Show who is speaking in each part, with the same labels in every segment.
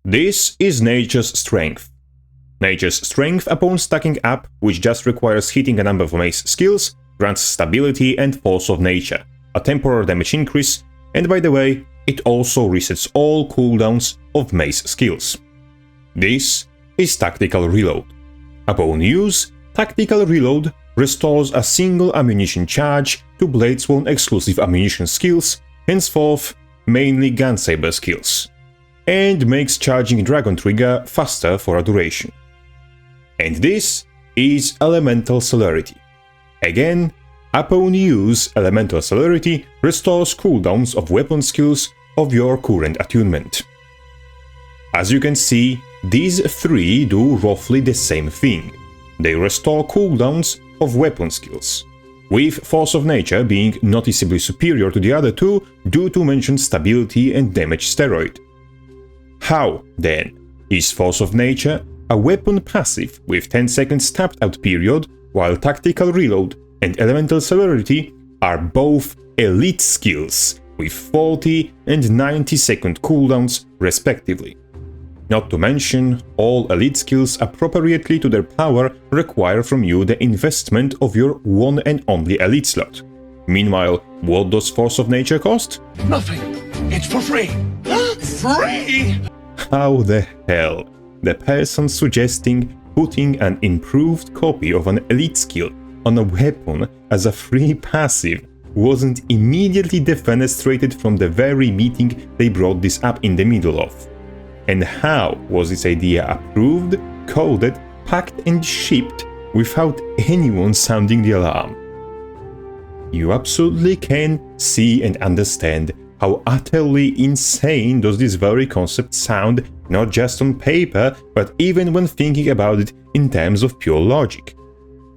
Speaker 1: This is Nature's Strength. Nature's Strength, upon stacking up, which just requires hitting a number of mace skills, grants stability and Force of Nature, a temporary damage increase, and by the way, it also resets all cooldowns of mace skills. This is Tactical Reload. Upon use, Tactical Reload restores a single ammunition charge to Bladesworn exclusive ammunition skills, henceforth mainly Gunsaber skills, and makes charging Dragon Trigger faster for a duration. And this is Elemental Celerity. Again, upon use, Elemental Celerity restores cooldowns of weapon skills of your current attunement. As you can see, these three do roughly the same thing. They restore cooldowns of weapon skills, with Force of Nature being noticeably superior to the other two due to mentioned stability and damage steroid. How, then, is Force of Nature a weapon passive with 10 seconds tapped out period, while Tactical Reload and Elemental Celerity are both elite skills with 40 and 90 second cooldowns respectively? Not to mention, all elite skills appropriately to their power require from you the investment of your one and only elite slot. Meanwhile, what does Force of Nature cost?
Speaker 2: Nothing. It's for free. Free!
Speaker 1: How the hell? The person suggesting putting an improved copy of an elite skill on a weapon as a free passive wasn't immediately defenestrated from the very meeting they brought this up in the middle of. And how was this idea approved, coded, packed and shipped without anyone sounding the alarm? You absolutely can see and understand how utterly insane does this very concept sound, not just on paper, but even when thinking about it in terms of pure logic.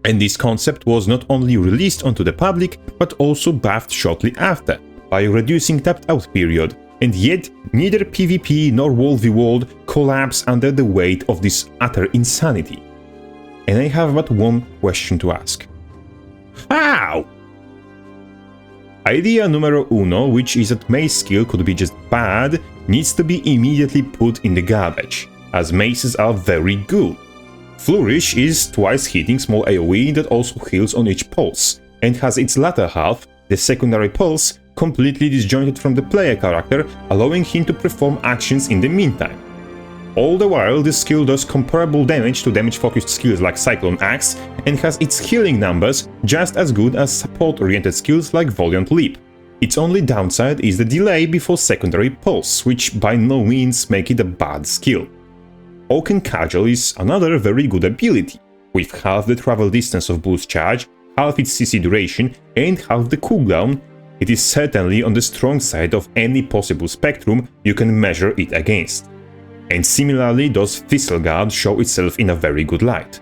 Speaker 1: And this concept was not only released onto the public, but also buffed shortly after, by reducing tapped out period, and yet neither PvP nor World v World collapse under the weight of this utter insanity. And I have but one question to ask. How? Idea numero uno, which is that mace skill could be just bad, needs to be immediately put in the garbage, as maces are very good. Flourish is twice hitting small AoE that also heals on each pulse, and has its latter half, the secondary pulse, completely disjointed from the player character, allowing him to perform actions in the meantime. All the while, this skill does comparable damage to damage-focused skills like Cyclone Axe, and has its healing numbers just as good as support-oriented skills like Valiant Leap. Its only downside is the delay before secondary pulse, which by no means make it a bad skill. Oaken Cudgel is another very good ability, with half the travel distance of boost charge, half its CC duration, and half the cooldown. It is certainly on the strong side of any possible spectrum you can measure it against. And similarly does Thistleguard show itself in a very good light.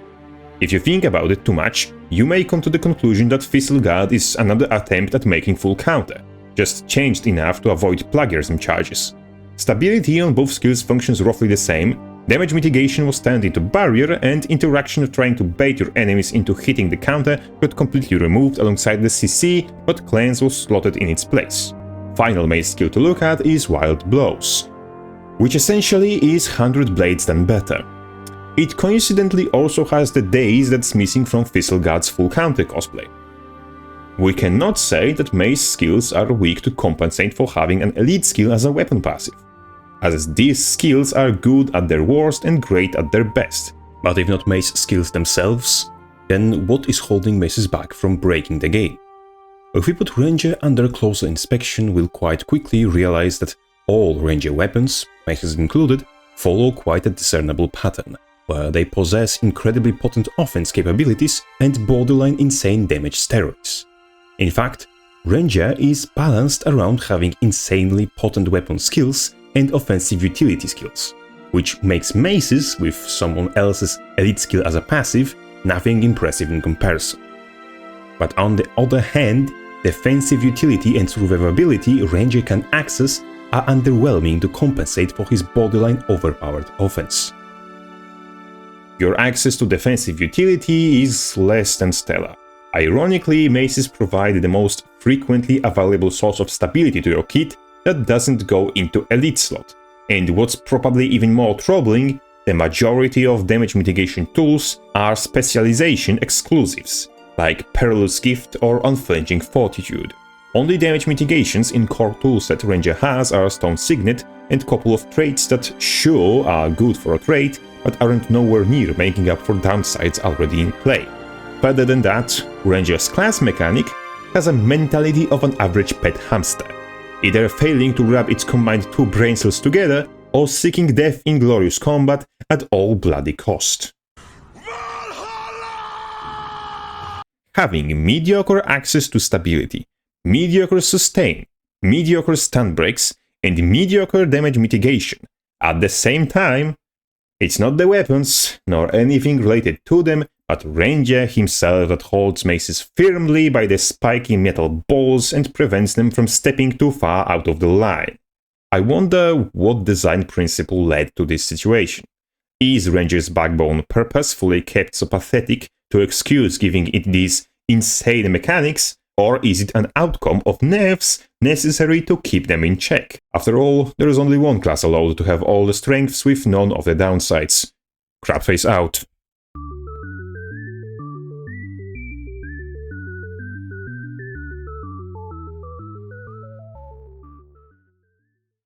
Speaker 1: If you think about it too much, you may come to the conclusion that Thistleguard is another attempt at making full counter, just changed enough to avoid plagiarism charges. Stability on both skills functions roughly the same, damage mitigation was turned into barrier, and interaction of trying to bait your enemies into hitting the counter got completely removed alongside the CC, but cleanse was slotted in its place. Final mace skill to look at is Wild Blows, which essentially is 100 blades than better. It coincidentally also has the daze that's missing from Thistleguard's full counter cosplay. We cannot say that mace skills are weak to compensate for having an elite skill as a weapon passive, as these skills are good at their worst and great at their best. But if not mace skills themselves, then what is holding maces back from breaking the game? If we put Ranger under closer inspection, we'll quite quickly realize that all Ranger weapons, maces included, follow quite a discernible pattern, where they possess incredibly potent offense capabilities and borderline insane damage steroids. In fact, Ranger is balanced around having insanely potent weapon skills and offensive utility skills, which makes maces, with someone else's elite skill as a passive, nothing impressive in comparison. But on the other hand, defensive utility and survivability Ranger can access are underwhelming to compensate for his borderline overpowered offense. Your access to defensive utility is less than stellar. Ironically, maces provide the most frequently available source of stability to your kit that doesn't go into elite slot, And what's probably even more troubling, the majority of damage mitigation tools are specialization exclusives, like Perilous Gift or Unflinching Fortitude. Only damage mitigations in core toolset Ranger has are Stone Signet and couple of traits that sure are good for a trait, but aren't nowhere near making up for downsides already in play. Further than that, Ranger's class mechanic has a mentality of an average pet hamster, either failing to rub its combined two brain cells together or seeking death in glorious combat at all bloody cost. Having mediocre access to stability, mediocre sustain, mediocre stun breaks, and mediocre damage mitigation at the same time, it's not the weapons, nor anything related to them, but Ranger himself that holds maces firmly by the spiky metal balls and prevents them from stepping too far out of the line. I wonder what design principle led to this situation. Is Ranger's backbone purposefully kept so pathetic to excuse giving it these insane mechanics, or is it an outcome of nerfs necessary to keep them in check? After all, there is only one class allowed to have all the strengths with none of the downsides. Crabface out.